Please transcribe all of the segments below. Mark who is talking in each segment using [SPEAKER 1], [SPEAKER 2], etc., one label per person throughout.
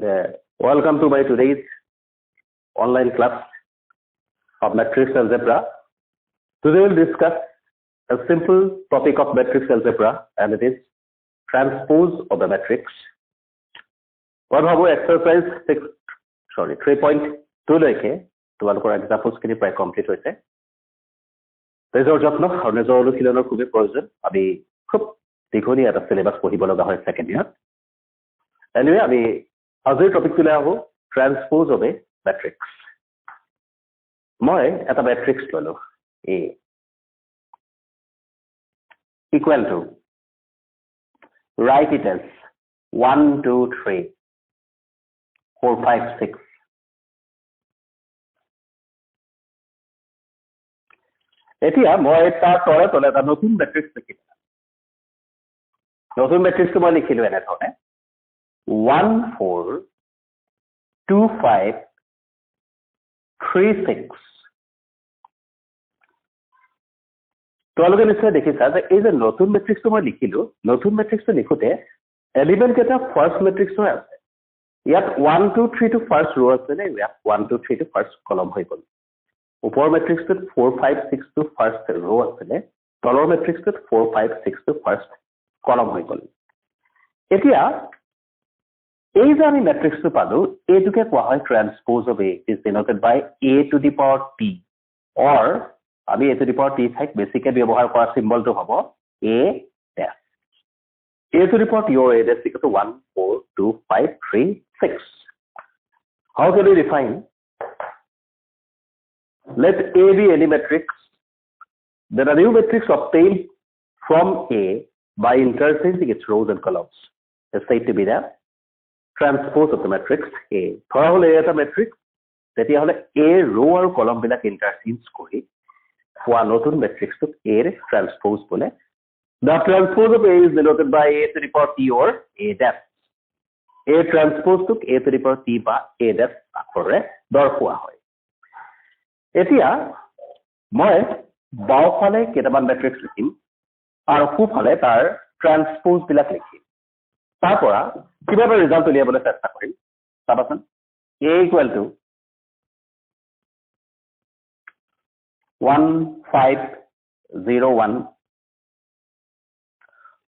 [SPEAKER 1] Welcome to my today's online class of matrix algebra. Today we'll discuss a simple topic of matrix algebra, and it is transpose of the matrix. What about exercise 3.2 লৈকে তোমালোকৰ examples খিনি প্ৰায় complete হৈছে। নিজৰ যত্ন আৰু নিজৰ অনুশীলনৰ খুবেই প্ৰয়োজন। আমি খুব দীঘলীয়া এটা syllabus পঢ়িব লগা হয় second year। Anyway, আমি আজিৰ টপিকটোলৈ আহো, transpose of a matrix। মই এটা matrix ললো A equal to, write it as 1 2 3 4 5 6। এতিয়া মই তাৰ তলে এটা নতুন মেট্ৰিক্স লিখিম। নতুন মেট্ৰিক্সটো মই লিখিলো এনে ধৰণে 1 4 2 5 3 6। তোমালোকে নিশ্চয় দেখিছা যে এই যে নতুন মেট্ৰিক্সটো মই লিখিলো, নতুন মেট্ৰিক্সটো লিখোতে এলিমেন্ট কেইটা ফাৰ্ষ্ট মেট্ৰিক্সৰ আছে। ইয়াত 1 2 3 টো ফাৰ্ষ্ট ৰ আছে নে, ইয়াত 1 2 3 টো ফাৰ্ষ্ট কলম হৈ গ'ল। ওপৰ মেট্ৰিক্সটোত 4 5 6 টো ফাৰ্ষ্ট ৰ আছিলে, তলৰ মেট্ৰিক্সটোত 4 5 6 টো ফাৰ্ষ্ট কলম হৈ গ'ল। এতিয়া এই যে আমি মেট্ৰিক্সটো পালো, এইটোকে কোৱা হয় ট্ৰান্সপোজ of A, is denoted by A to the power T, or আমি A to the power T ঠাইত বেছিকে ব্যৱহাৰ কৰা চিম্বলটো হ'ব A dash। A to the power T or A dash equal to 1 4 2 5 3 6। How can we define? Let A be any matrix, then a new matrix obtained from A by interchanging its rows and columns is said to be the transpose of the matrix A। ধৰা হলে এটা matrix, তেতিয়া হলে A row আৰু column বিলাক interchange কৰি পোৱা নতুন matrixটোক A ৰ transpose বোলে। The transpose of A is denoted by A to the power T or A dash। A transpose টোক A to the power T বা A dash আখৰেৰে দৰ্শোৱা হয়। এতিয়া মই বাওঁফালে কেইটামান মেট্ৰিক্স লিখিম আৰু সোঁফালে তাৰ ট্ৰান্সপোজ বিলাক লিখিম। তাৰ পৰা কিবা এটা ৰিজাল্ট উলিয়াবলৈ চেষ্টা কৰিম। চাবাচোন, A equal to 1 5 0 1।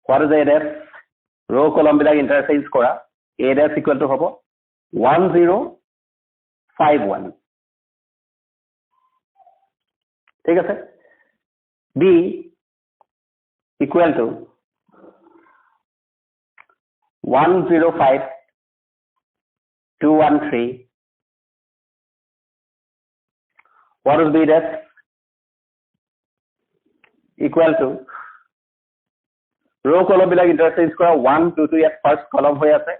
[SPEAKER 1] What is A dash? ৰ কলম বিলাক ইন্টাৰচেঞ্জ কৰা। A dash equal to হ'ব 1 0 5 1। ঠিক আছে। B equal to 1 0 5 2 1 3। What is B dash? Equal to row column black interchange কৰা 1 2 2 ইয়াত ফাৰ্ষ্ট কলম হৈ আছে।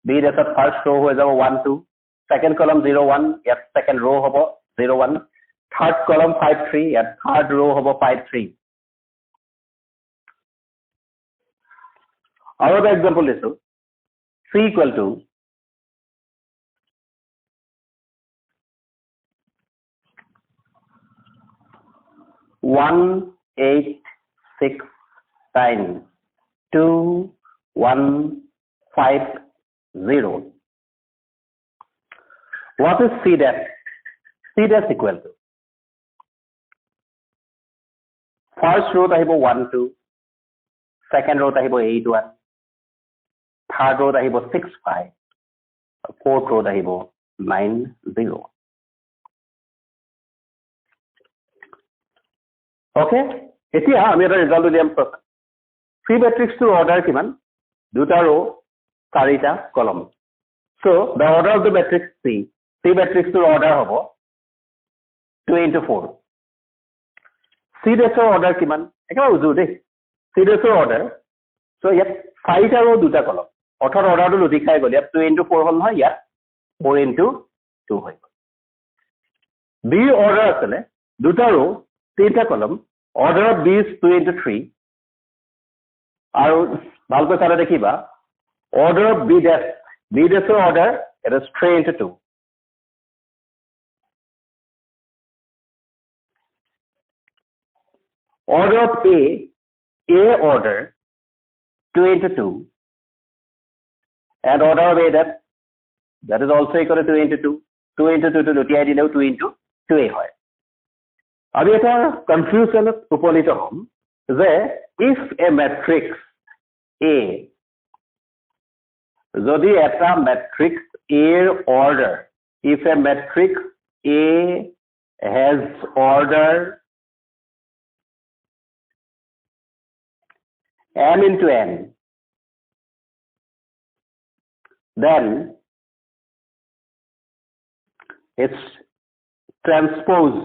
[SPEAKER 1] B dash ফাৰ্ষ্ট row হৈ যাব 1 2, সেকেন্ড কলম 0 1, ইয়াত সেকেন্ড row হ'ব 0 1, থাৰ্ড কলম 5 3, ইয়াত থাৰ্ড row হ'ব 5 3। আৰু এটা এক্সাম্পল দিছো, C equal to 1 8 6 9 2 1 5 0। What is C dash? C dash equal to first row আহিব 1 2, second row আহিব 8 1, third row আহিব 6 5, fourth row আহিব 9 0। ওকে, এতিয়া আমি এটা ৰিজাল্ট উলিয়াম। C মেট্ৰিক্সটোৰ অৰ্ডাৰ কিমান? দুটা ৰ, চাৰিটা কলম। So the order of the matrix C মেট্ৰিক্সটোৰ অৰ্ডাৰ হ'ব 2 into 4। C dash অৰ্ডাৰ কিমান? একেবাৰে উজু দেই। C dash অৰ্ডাৰ, so ইয়াত চাৰিটা ৰ দুটা কলম, অৰ্থাৎ অৰ্ডাৰটো লুটি খাই গ'ল। ইয়াত 2 into 4 হ'ল নহয়, ইয়াত 4 into 2 হৈ গ'ল। B অৰ্ডাৰ আছিলে দুটা ৰ তিনিটা কলম, order of B is 2 into 3। আৰু ভালকৈ চালে দেখিবা order of B dash, B dash order it is 3 into 2। Order of A order 2 into 2, and order of A dash That is also equal to 2 into 2. 2 into 2 to লুটিয়াই দিলেও 2 into 2 হয়। আমি এটা কনফিউশনত উপনীত হ'ম যে if a matrix A যদি এটা matrix A এর order, if a matrix A has order m into n, then its transpose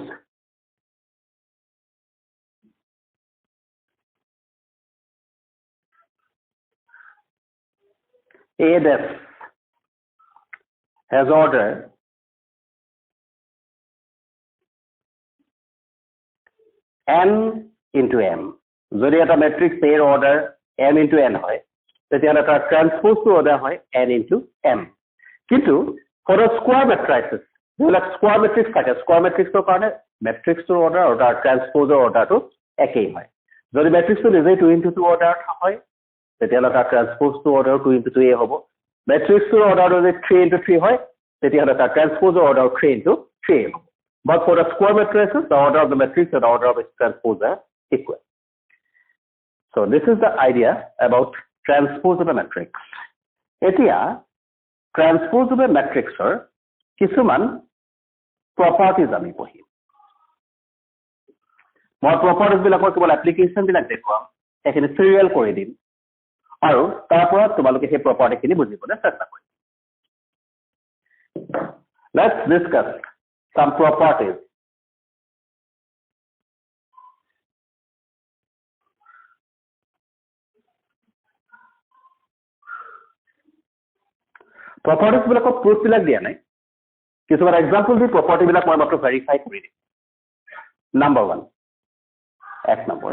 [SPEAKER 1] A def has order n into m. যদি এটা matrix A এর order m into n হয় তেতিয়াহ'লে তাৰ transpose to order হয় n into m. কিন্তু for a square matrices যিবিলাক square matrix থাকে square matrix ৰ কাৰণে matrix ৰ order আৰু তাৰ transpose ৰ order টো একেই হয়। যদি matrix টো নিজে 2 into 2 order হয় তেতিয়াহ'লে তাৰ transpose to order 2 into 2 এ হ'ব। matrix ৰ order যদি 3 into 3 হয় তেতিয়াহ'লে তাৰ transpose order 3 into 3 হ'ব। But for the square matrices, the order of the matrix and the order of its transpose are equal. So this is the idea about transpose of a matrix. এতিয়া transpose of a matrix or কিছুমান properties আমি পঢ়িম। মই properties বিলাকৰ কেৱল application বিলাক দেখুৱাম, এখিনি serial কৰি দিম আৰু তাৰ পৰা তোমালোকে সেই property খিনি বুজিবলৈ চেষ্টা কৰিম। Let's discuss some properties. Properties বিলাকৰ proof বিলাক দিয়া নাই। কিছুমান example দি property বিলাক মই মাত্ৰ verify কৰি দিম। Number 1, এক number,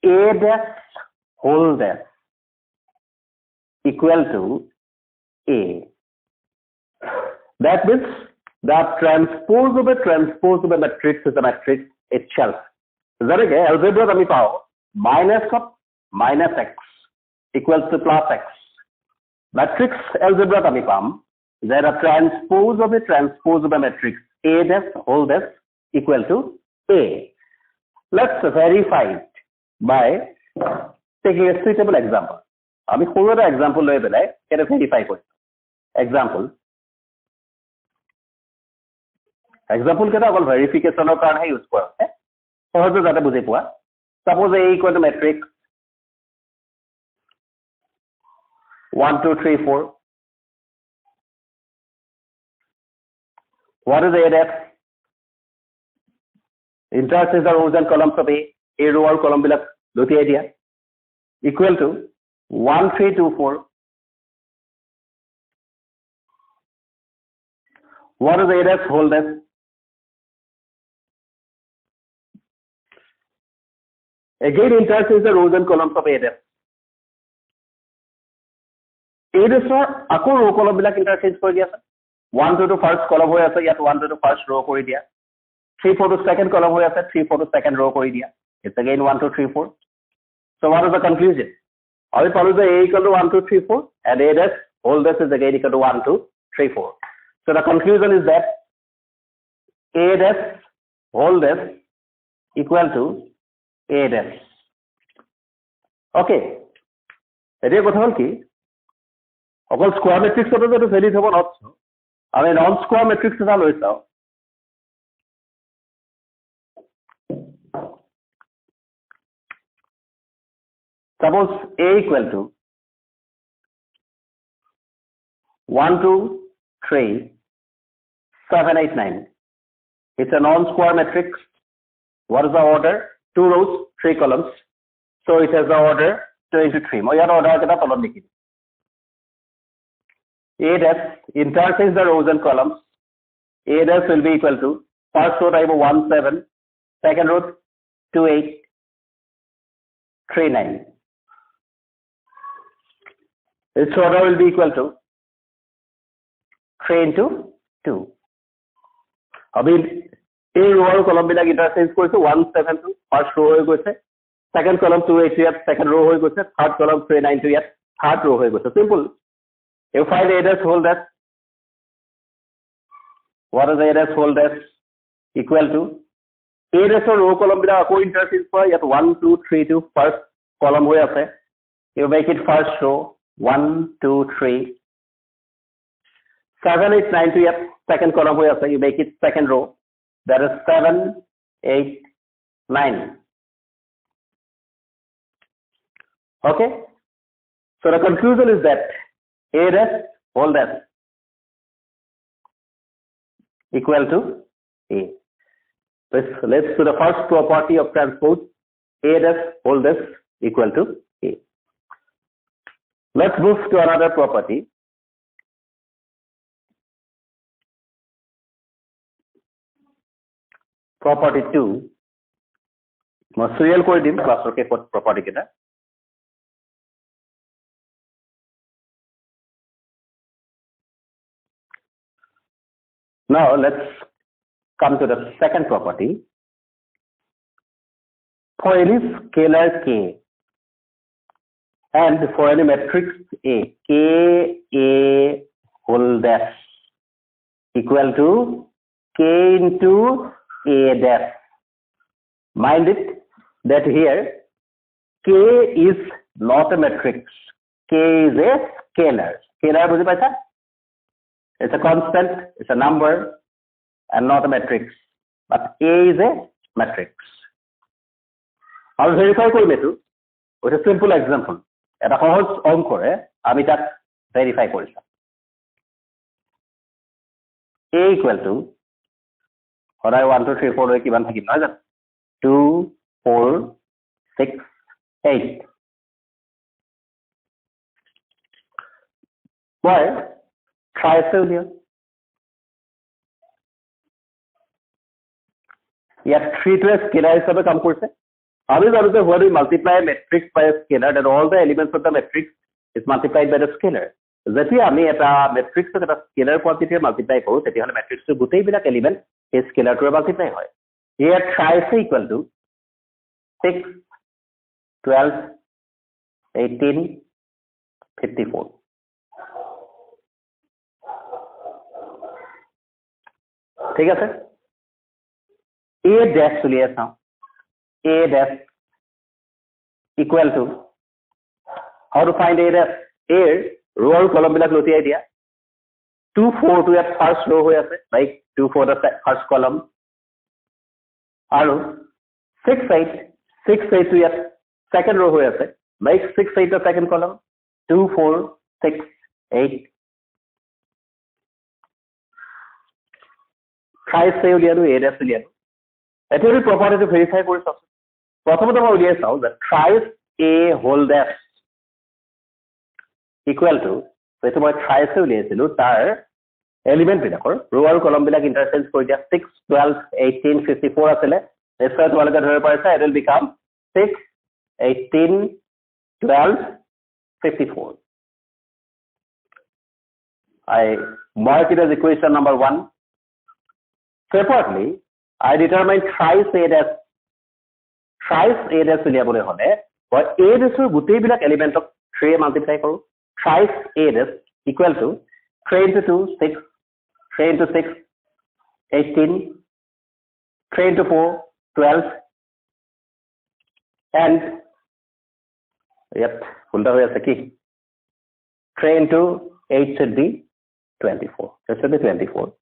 [SPEAKER 1] A dash whole dash equal to A. That means the transpose of a matrix is a matrix itself. যেনেকে algebra আমি পাওঁ minus of minus x equals to plus x. Matrix algebra আমি পাম যে the transpose of a matrix A dash whole dash equal to A. Let's verify it by taking a suitable example. আমি সৰু এটা example লৈ পেলাই এটা verify কৰিম। Example কেটা অকল verificationৰ কাৰণে ইউজ কৰা হয়। সহজে যাতে বুজি পোৱা। Suppose A equal to matrix 1 2 3 4. What is A dash? Intercept the rows and columns of A row or column বিলাক লুটিয়াই দিয়া equal to 1 3 2 4. What is A dash whole dash? Again intercept the rows and columns of A dash. A dash আকৌ row column বিলাক interchange কৰি দিয়া আছে। 1 2 to first column হৈ আছে, ইয়াত 1 2 to first row কৰি দিয়া। 3 4 to second column হৈ আছে, 3 4 to second row কৰি দিয়া। It's again 1 2 3 4. So what is the conclusion? আমি পালো যে A equal to 1 2 3 4 and A dash whole dash is again equal to 1 2 3 4. So the conclusion is that A dash whole dash equal to A dash. Okay. এতিয়া কথা হ'ল কি অকল square মেট্ৰিক্সটো যেটো valid হ'ব নট আমি নন স্কোয়াৰ মেট্ৰিক্স এটা লৈ চাওঁ। Suppose A equal to 1 2 3 7 8 9. It's a non-square matrix. What is the order? 2 rows 3 columns. So it has the order 2 into 3. মই ইয়াৰ order কেটা তলত লিখিম। A dash interchange the rows and columns. A dash will be equal to first row type 1 7, second row 2 8, 3 9. Its order will be equal to 3 into 2. Abhi A row or column black interchange কৰিছে 1 7 2 first row হৈ গৈছে, second column 2 8 ইয়াত second row হৈ গৈছে, third column 3 9 2 ইয়াত third row হৈ গৈছে। Simple. You find A dash whole dash. What is A dash whole dash equal to? A dash or row column bila ako interchange for yet 1, 2, 3 to first column way ase. You make it first row 1, 2, 3. 7, 8, 9 to yet second column way ase. You make it second row. That is 7, 8, 9. Okay. So the conclusion is that A dash whole dash equal to A. Let's do the first property of transpose. A dash whole dash equal to A. Let's move to another property. Property 2. Moi serial kori dim class roke property kita. Now let's come to the second property. For any scalar k and for any matrix A, k A whole dash equal to k into A dash. Mind it that here k is not a matrix. K is a scalar. Scalar बुझे पाइसा? It's a constant, it's a number, and not a matrix. But A is a matrix. I will verify with a simple example. At a whole encore, I will verify A equal to what I 1, 2, 3, 4, 2, 4, 6, 8. Why? Try to here. Yet 3 to a scalar is a come course. Obviously, when we multiply a matrix by a scalar, then all the elements of the matrix is multiplied by the scalar. That we have a matrix of a scalar quantity multiply both, that you have a matrix to both element is scalar to multiply. Here try is equal to 6, 12, 18, 54. ठीक है sir A dash चलिए ऐसा A dash equal to how to find A dash A row और column बिला क्लोती idea 2 4 to at first row हो जाते like 2 4 the first column और 6 8 to at second row हो जाते like 6 8 the second column 2 4 6 8 try say ulianu A dash ulianu এটাই property to verify কৰি চাও প্ৰথমতে মই উলিয়াই চাও that thrice A whole dash equal to এটো মই thrice উলিয়াইছিলো তাৰ এলিমেন্ট বিলাকৰ row আৰু column বিলাক ইন্টারচেঞ্জ কৰি দিয়া 6 12 18 54 আছিল এছাই তোমালোকে ধৰিব পাৰিছা it will become 6 18 12 54 I mark it as equation number 1. Separately, I determine thrice A dash উলিয়াবলৈ হলে or A dash ৰ গোটেই বিলাক এলিমেন্ট অফ 3 মাল্টিপ্লাই কৰো thrice A dash equal to 3 into 2 6 3 into 6 18 3 into 4 12 and উল্টা হৈ আছে কি 3 into 8 should be 24. This should be 24.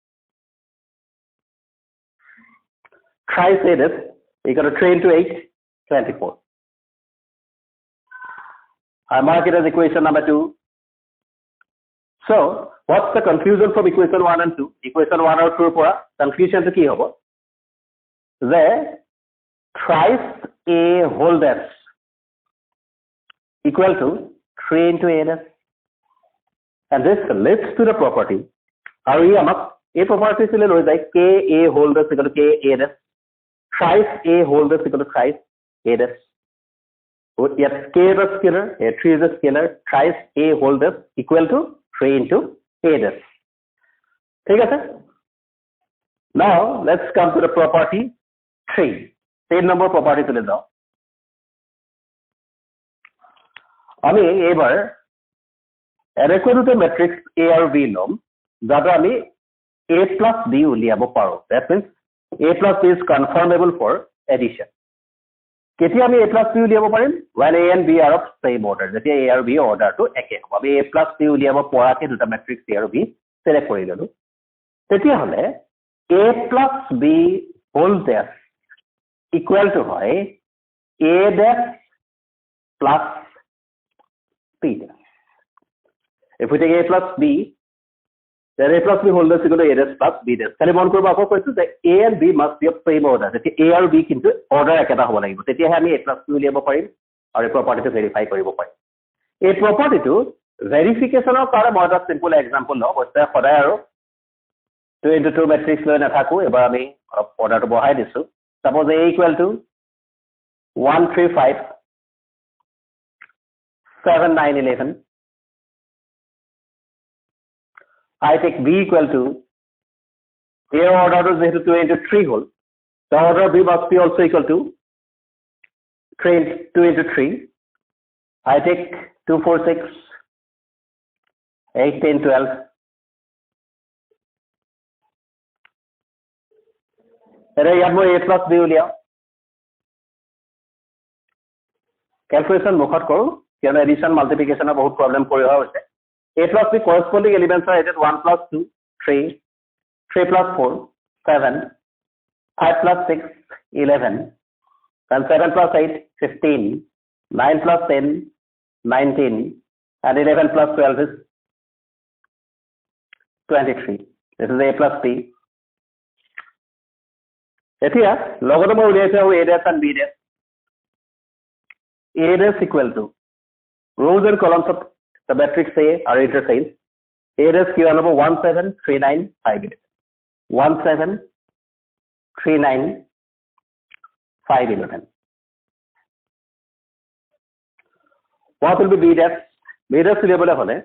[SPEAKER 1] Thrice A dash equal to 3 into 8 24. I mark it as equation number 2. So, what's the confusion from equation 1 and 2? Equation 1 or 2 পৰা confusion to কি হ'ব? যে thrice A whole dash equal to 3 into A dash. And this leads to the property. আৰু ই আমাক এই property ছিলে লৈ যায় k A whole dash equal to k A dash. Thrice A whole dash equal to thrice A dash. Yes, k is a scalar, A3 is a scalar, thrice A whole dash equal to 3 into A dash. ठीक है sir? Now, let's come to the property 3. 3 number property to ले जाओ. আমি এবাৰ এনেকৈ দুটা metrics A আৰু B লম যাতে আমি A plus B উলিয়াব পাৰো that means A plus B is conformable for addition কেতিয়া আমি A plus B উলিয়াব পাৰিম when A and B are of same order যেতিয়া A আৰু B অৰ্ডাৰটো একে হ'ব আমি A plus B উলিয়াব পৰাকে দুটা মেট্ৰিক্স A আৰু B সিলেক্ট কৰি ললো তেতিয়া হলে A plus B whole dash equal to হয় A dash plus B dash if we take A plus B then A plus B whole dash equal to A dash plus B dash খালি মন কৰিব আকৌ কৈছো যে A and B must be of same order যেতিয়া A আৰু B কিন্তু order একেটা হ'ব লাগিব তেতিয়াহে আমি A plus B উলিয়াব পাৰিম আৰু এই প্ৰপাৰ্টিটো ভেৰিফাই কৰিব পাৰিম এই প্ৰপাৰ্টিটো ভেৰিফিকেশনৰ কাৰণে মই এটা সিম্পল এক্সাম্পল লওঁ অৱশ্যে সদায় আৰু 2 into 2 মেট্ৰিক্স লৈ নাথাকো এবাৰ আমি অৰ্ডাৰটো বহাই দিছো suppose A equal to 1 3 5 7 9 11 I take B equal to A order is 2 into 3 whole. The order B must be also equal to 2 into 3. I take 2 4 6 8 10 12. Here I have A plus B Uliya. Calculation मुखत करो क्या ना addition multiplication में बहुत problem कोई हुआ उससे. A plus B corresponding elements are either 1 plus 2 3 3 plus 4 7 5 plus 6 11 and 7 plus 8 15 9 plus 10 19 and 11 plus 12 is 23 this is A plus B এতিয়া লগতে মই উলিয়াইছো A dash and B dash A dash equal to rows and columns of the matrix A are interchanged A dash given over 1 7 3 9 5 11 1 7 3 9 5 11 what will be B dash উলিয়াবলৈ হলে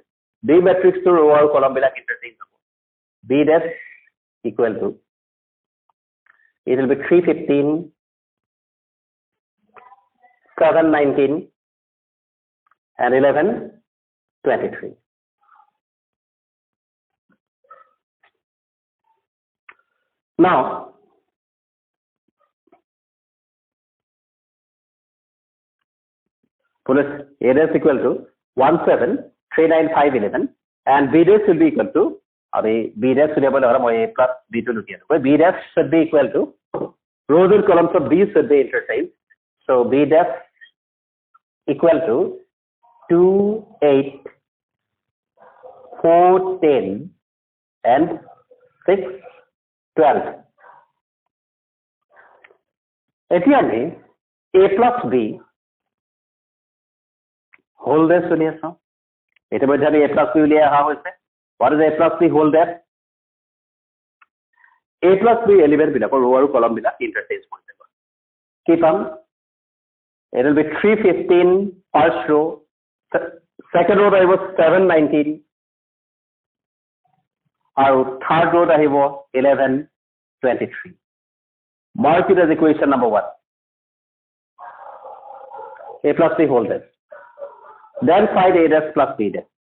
[SPEAKER 1] B matrix to row আৰু column বিলাক interchange হ'ব B dash equal to it will be 3 15 7 19 and 11 23 now police A dash equal to 1 7 3 9 5 11 and B dash will be equal to B dash will be equal to A plus B to look at B dash should be equal to rows and columns of B should be interchanged so B dash equal to 2 8 4 10 and 6 12 এতিয়া আমি A plus B whole dash উলিয়াই চাওঁ ইতিমধ্যে আমি A plus B উলিয়াই অহা হৈছে what is A plus B whole dash A plus B element বিলাকৰ row আৰু column বিলাক interchange কৰি দিব কি পাম it will be 315 first row second row আহিব 719 আৰু third row আহিব 1123 mark it as equation number 1 A plus B whole dash then find A dash plus B dash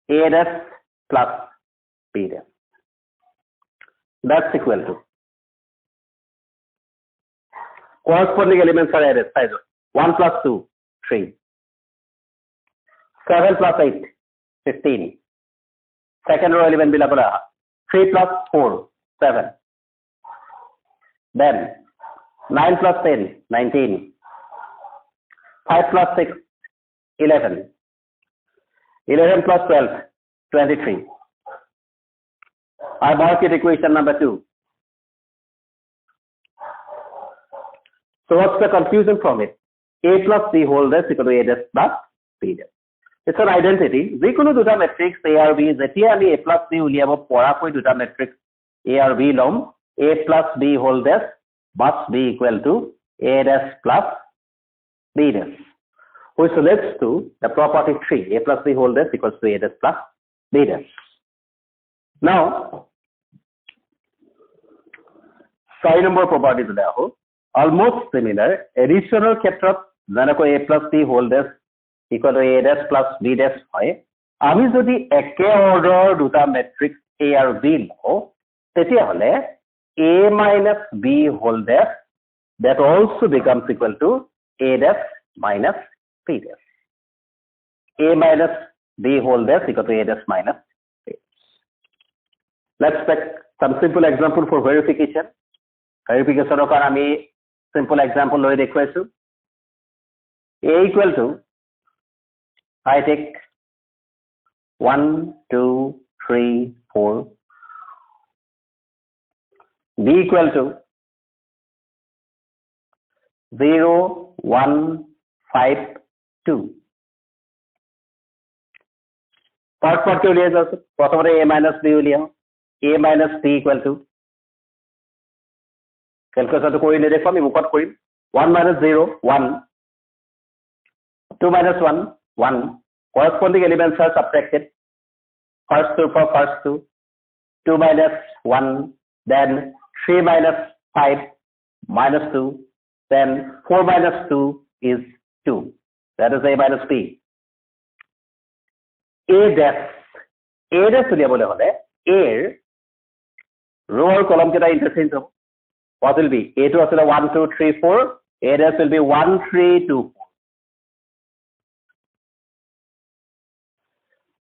[SPEAKER 1] A dash plus B dash that's equal to corresponding elements are added size 1 plus 2 3 7 plus 8 15 second row element bila 3 plus 4 7 then 9 plus 10 19 5 plus 6 11 11 plus 12 23 I mark it equation number 2 so what's the conclusion from it A plus B whole dash equal to A dash plus B dash it's an identity যিকোনো দুটা matrix A আৰু B যেতিয়া আমি A plus B উলিয়াব পৰাকৈ দুটা matrix A আৰু B লম A plus B whole dash must be equal to A dash plus B dash which relates to the property 3 A plus B whole dash equals to A dash plus B dash now 6 number property to দেখো almost similar additional ক্ষেত্ৰত যেনেকৈ A plus B whole dash equal to A dash plus B dash হয় আমি যদি একে order দুটা metrics A আৰু B লওঁ তেতিয়াহলে A minus B whole dash that also becomes equal to A dash minus B dash. A minus B whole dash equal to A dash minus B dash. Let's take some simple example for verification. Verification of আমি simple example লৈ দেখুৱাইছো. A equal to I take 1, 2, 3, 4. B equal to 0, 1, 5, 2. First part के लिए जाओ प्रथमते A minus B उलियाओ. A minus B equal to calculation तो कोई नहीं देखो मैं मुकट कोई 1 minus 0 1 2 minus 1 1 corresponding elements are subtracted. First 2 for first 2 2 minus 1 then 3 minus 5 minus 2 then 4 minus 2 is 2. That is A minus B. A dash উলিয়াবলৈ হলে A row or column কেটা interchange হ'ব. What will be? A to আসলে 1 2 3 4. A dash will be 1 3 2 4.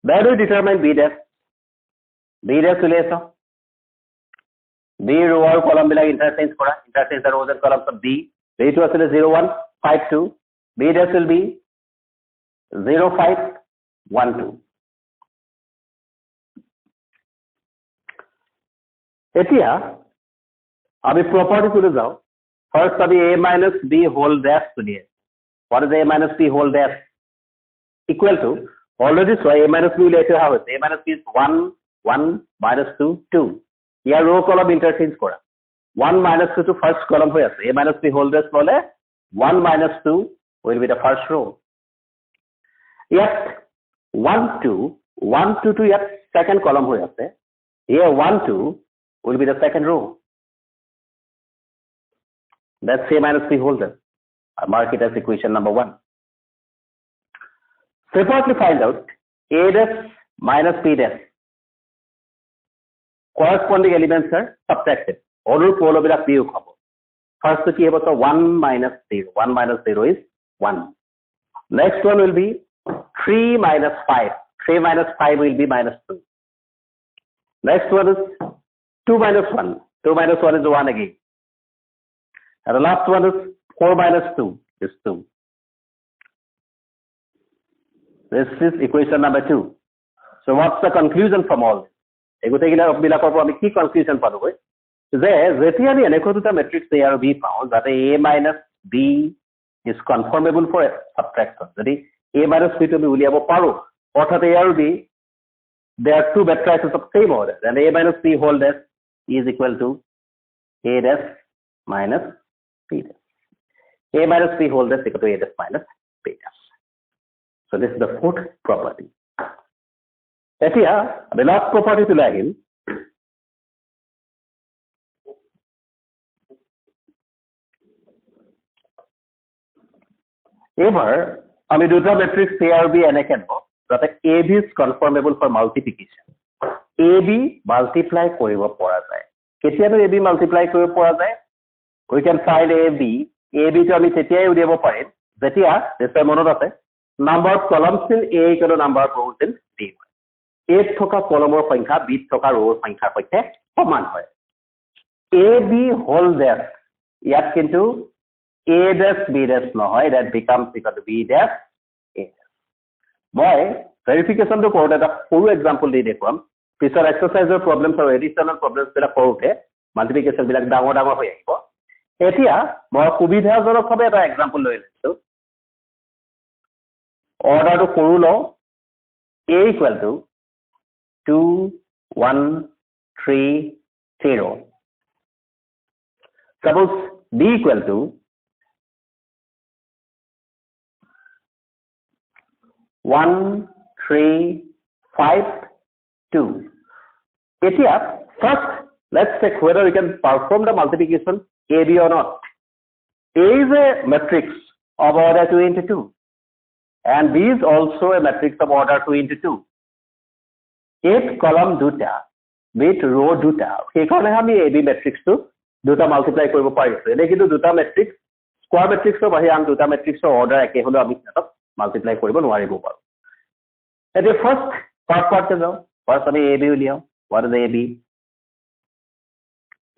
[SPEAKER 1] Where do we determine B dash? B dash উলিয়াইছো. B row or column black interchange কৰা. Interchange the rows and columns of B. B to আসলে 0 1 5 2. B dash will be 0 5 1 2. এতিয়া আমি property তুলে যাও. First আমি A minus B whole dash তুলিয়ে. What is A minus B whole dash? Equal to already so A minus B later how is A minus B is 1 1 minus 2 2. Here row column interchange kora. 1 minus 2 to first column হৈ আছে. A minus B whole dash ললে 1 minus 2 will be the first row. Yet 1 2 1 2 to yet second column হৈ আছে. Here 1 2 will be the second row. That's A minus B whole dash. I mark it as equation number 1. Separately find out A dash minus B dash. Corresponding elements are subtracted. Order polo বিলাক বিয়োগ হ'ব. First কি হ'ব so 1 minus 0. 1 minus 0 is 1. Next one will be 3 minus 5. 3 minus 5 will be minus 2. Next one is 2 minus 1. 2 minus 1 is 1 again. And the last one is 4 minus 2 is 2. This is equation number 2. So what's the conclusion from all this? এগুতেগিলাকৰ পৰা আমি কি conclusion পালোগৈ যে যেতিয়া আমি এনেকৈ দুটা metrics A আৰু B পাওঁ যাতে A minus B is conformable for subtraction. যদি A minus B টো আমি উলিয়াব পাৰো অৰ্থাৎ A আৰু B they are two matrices of same order and A minus B whole dash is equal to A dash minus B dash. A minus B whole dash equal to A dash minus B dash. So this is the fourth property. এতিয়া আমি last property তুলে আহিম. এবাৰ আমি দুটা metrics A আৰু B এনেকে লওঁ যাতে AB is conformable for multiplication. AB multiply কৰিব পৰা যায়. কেতিয়ানো AB multiply কৰিব পৰা যায়? We can find AB. AB টো আমি তেতিয়াই উলিয়াব পাৰিম যেতিয়া নিশ্চয় মনত আছে number of columns in A equal to number of rows in B. A থকা কলমৰ সংখ্যা B থকা rows সংখ্যাৰ সৈতে সমান হয়. AB whole dash ইয়াত কিন্তু A dash B dash নহয়, that becomes equal to B dash A dash. মই verification টো কৰোঁতে এটা সৰু example দি দেখুৱাম. পিছৰ exerciseৰ problems আৰু additional problems বিলাক কৰোঁতে multiplication বিলাক ডাঙৰ ডাঙৰ হৈ আহিব. এতিয়া মই সুবিধাজনকভাৱে এটা example লৈ লৈছো. অৰ্ডাৰটো সৰু লওঁ. A equal to 2 1 3 0. Suppose B equal to 1 3 5 2. Here first let's check whether we can perform the multiplication AB or not. A is a matrix of order 2 into 2 and B is also a matrix of order 2 into 2. 8 column দুটা with row দুটা সেইকাৰণে আমি AB matrix টো দুটা multiply কৰিব পাৰিছো এনে কিন্তু দুটা matrix square matrix ৰ বাহিৰে আন দুটা matrix ৰ order একে হলো আমি সেটক মাল্টিপ্লাই কৰিব নোৱাৰিব পাৰো এতিয়া ফাৰ্স্ট পাৰ্ট যাও ফাৰ্স্ট আমি AB উলিয়াও what is AB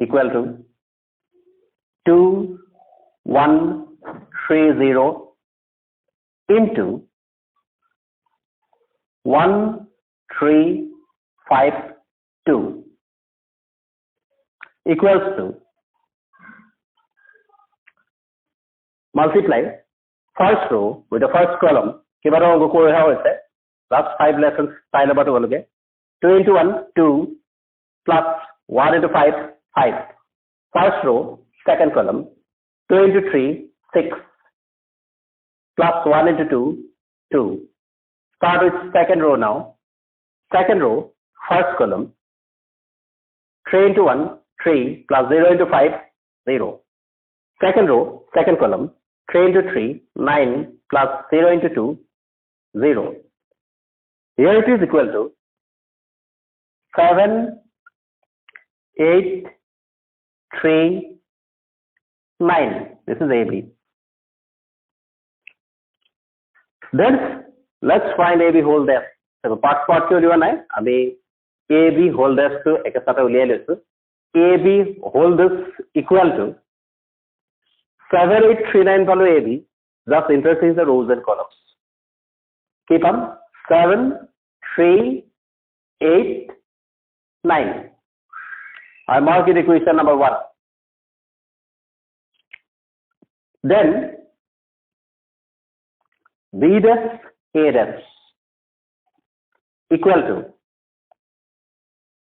[SPEAKER 1] equal to 2130 into 1352 equals to multiply first row with the first column কিবাৰো অংক কৰি হা হৈছে plus 5 lessons চাই লবা তোমালোকে 2 into 1 2 plus 1 into 5 5 first row second column 2 into 3 6 plus 1 into 2 2 start with second row now second row first column 3 into 1 3 plus 0 into 5 0 second row second column 3 into 3 9 plus 0 into 2 0 here it is equal to 7 8 3 9 this is AB then let's find AB whole dash so part ki uliwa nai ami AB whole dash to ekasate uliyai লৈছো AB whole dash equal to 7839 palu AB just interchange the rows and columns keep on 7 3 8 9 I mark it equation number 1 then B dash A dash equal to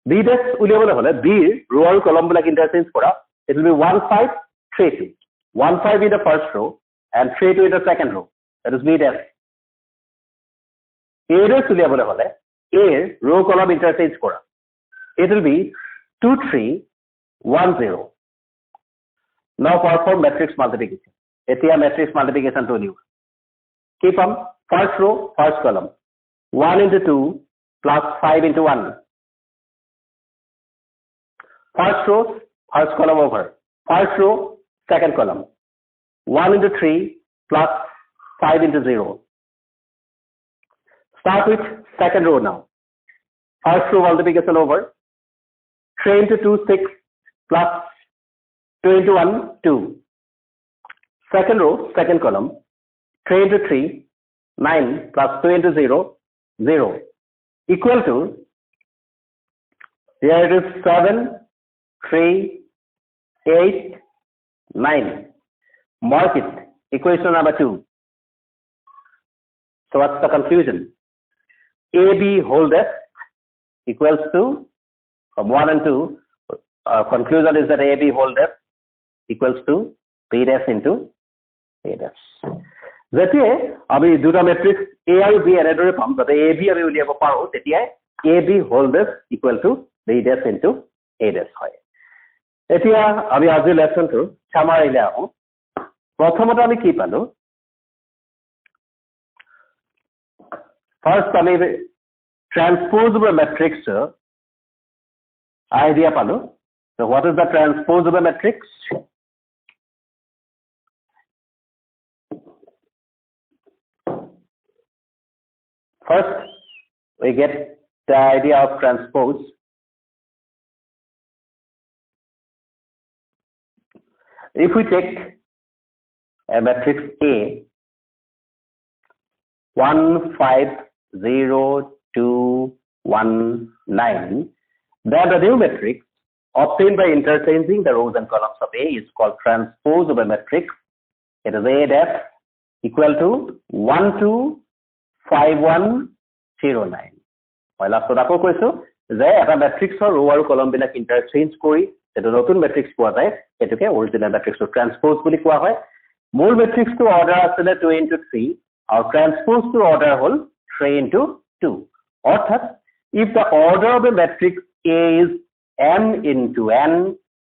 [SPEAKER 1] B dash উলিয়াবলৈ হলে B row আৰু column বিলাক interchange কৰা it will be 1532 15 in the first row and 32 in the second row that is B dash A dash উলিয়াবলৈ হলে A row column interchange কৰা it will be 2310 now perform matrix multiplication এতিয়া matrix multiplication to new keep on first row first column 1 into 2 plus 5 into 1 first row first column over first row second column 1 into 3 plus 5 into 0 start with second row now first row multiplication over 3 into 2 6 plus 2 into 1 2 second row second column 3 into 3 9 plus 2 into 0 0 equal to here it is 7 3 8 9 mark it equation number 2 so what's the confusion AB whole dash equals to from 1 and 2 conclusion is that AB whole dash equals to B dash into A dash যেতিয়া আমি দুটা matrix A আৰু B এনেদৰে পাম যাতে AB আমি উলিয়াব পাৰো তেতিয়া AB whole dash equal to B dash into A dash হয় এতিয়া আমি আজি লেসনটো সামাৰিলে আহো প্ৰথমতে আমি কি পালো ফাৰ্স্ট আমি transposable matrix idea palu so what is the transposable matrix first we get the idea of transpose if we take a matrix A 1 5 0 2 1 9 then the new matrix obtained by interchanging the rows and columns of A is called transposable matrix it is A dash equal to 1 2 5 1 0 9 মই লাষ্টত আকৌ কৈছো যে এটা ম্যাট্ৰিক্সৰ ৰো আৰু কলম বিলাক ইন্টাৰচেঞ্জ কৰি এটা নতুন ম্যাট্ৰিক্স পোৱা যায় এটোকে অৰিজিনাল ম্যাট্ৰিক্সৰ ট্ৰান্সপোজ বুলি কোৱা হয় মূল ম্যাট্ৰিক্সটো অৰ্ডাৰ আছিল 2 into 3 আৰু ট্ৰান্সপোজটো অৰ্ডাৰ হ'ল 3 into 2 অৰ্থাৎ if the order of the matrix A is m into n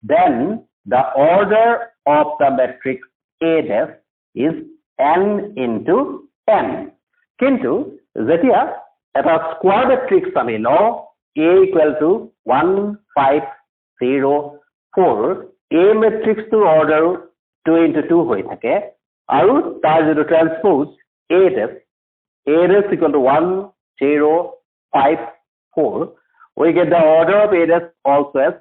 [SPEAKER 1] then the order of the matrix A dash is n into n কিন্তু যেতিয়া এটা স্কয়ার ম্যাট্রিক্স আমি লও A equal to 1 5 0 4 A matrix to order 2 into 2 হৈ থাকে আৰু তাৰ যেটো ট্ৰান্সপোজ A dash equal to 1 0 5 4 we get the order of A dash also as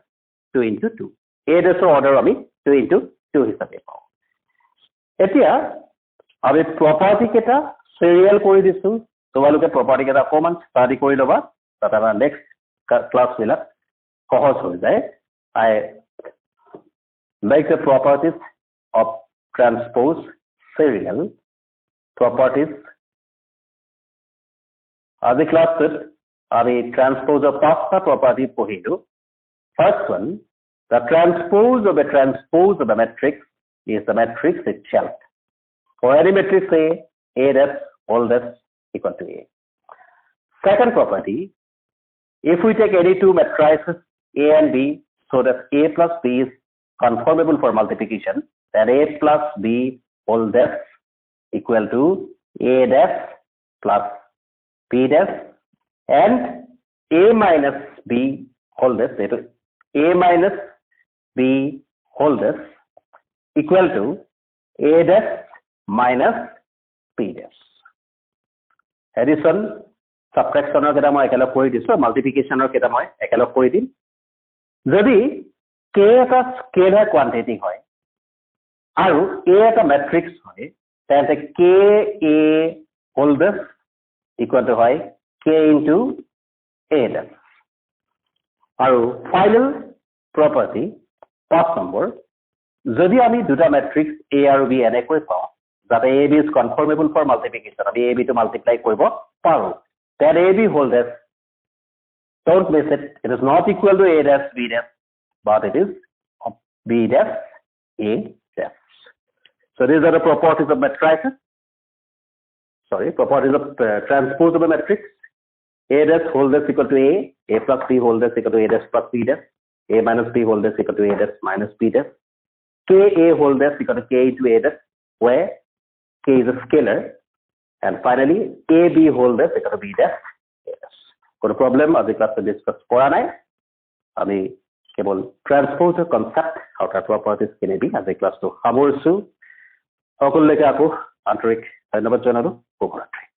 [SPEAKER 1] 2 into 2 A dash order আমি 2 into 2 হিচাপে পাওঁ এতিয়া আমি property কেটা serial কৰি দিছো তোমালোকে property কেটা অকমান study কৰি লবা তাত আমাৰ next class বিলাক সহজ হৈ যায় I like the properties of transpose serial properties as a class we transpose of pasta property pohidu first one the transpose of a matrix is the matrix itself for any matrix A dash all dash equal to A second property if we take any two matrices A and B so that A plus B is conformable for multiplication then A plus B whole dash equal to A dash plus B dash and A minus B whole dash A minus B whole dash equal to A dash minus B dash addition subtraction or keta moi ekalog kori disu multiplication or keta moi ekalog kori dim jodi k eta scalar quantity hoy aru A eta matrix hoy tente k A whole dash equal to hoy k into A dash aru final property first number jodi ami duta matrix A aru B enekoi pao that AB is conformable for multiplication ami AB to multiply koribo paro that AB whole dash don't miss it it is not equal to A dash B dash but it is B dash A dash so these are the properties of matrices properties of transpose of a matrix A dash whole dash equal to A plus B whole dash equal to A dash plus B dash A minus B whole dash equal to A dash minus B dash K A whole dash equal to K into A dash where K is a scalar and finally A B whole dash equal to B dash A dash কোনো problem আজি ক্লাসে discuss কৰা নাই আমি কেৱল ট্ৰান্সপোজৰ concept আৰু তাৰ properties কিনেবি আজি ক্লাসটো সামৰিছো সকলোকে আকৌ আন্তৰিক ধন্যবাদ জনালো শুভৰাত্ৰি